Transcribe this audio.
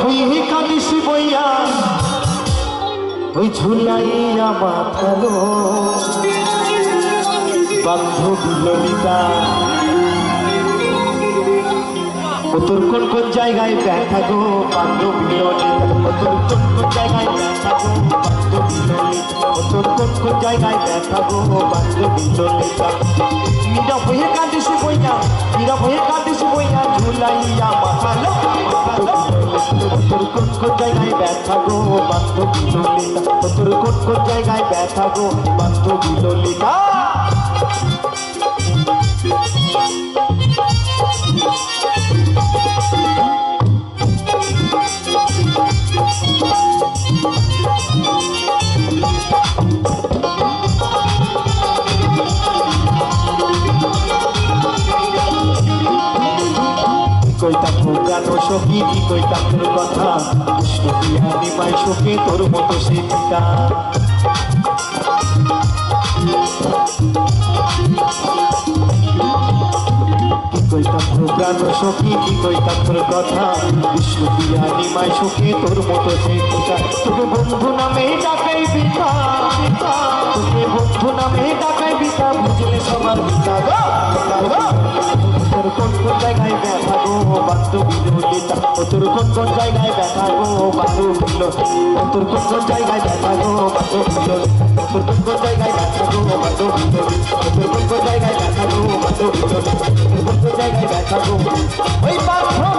হয়ে কাঁদিস বইয়া ওই ঝুলাইয়া মাথালো বান্ধবী ললিতা ও তোর কোন কোন জায়গায় ব্যথা গো বান্ধবী ললিতা ও তোর কোন কোন জায়গায় ব্যথা গো বান্ধবী ললিতা ও তোর কোন কোন জায়গায় ব্যথা গো বান্ধবী ললিতা নীরব হয়ে কাঁদিস বইয়া নীরব হয়ে কাঁদিস বইয়া ঝুলাইয়া মাথালো তোর কোন কোন জায়গায় ব্যথা গো বান্ধবী ললিতা তোর কোন কোন জায়গায় ব্যথা গো বান্ধবী ললিতা কইতাম গানো সখী কি কইতাম তোর কথা কৃষ্ণ বিহারি মাই শোকে তোর মতো সে পিতা কি কইতাম গানো সখী কি কইতাম তোর কথা কৃষ্ণ বিহারি মাই শোকে তোর মতো সে পিতা তোকে বন্ধু নামে ডাকাই পিতা তোকে বন্ধু নামে ডাকাই পিতা বুঝলে সবার পিতা তোর কোন কোন জায়গায় ব্যথা গো বান্ধবী ললিতা ও তোর কোন কোন জায়গায় ব্যথা গো বান্ধবী ললিতা তোর কোন কোন জায়গায় ব্যথা গো বান্ধবী ললিতা তোর কোন কোন জায়গায় ব্যথা গো বান্ধবী ললিতা তোর কোন কোন জায়গায় ব্যথা গো বান্ধবী ললিতা তোর কোন কোন জায়গায় ব্যথা গো ওই বান্ধবী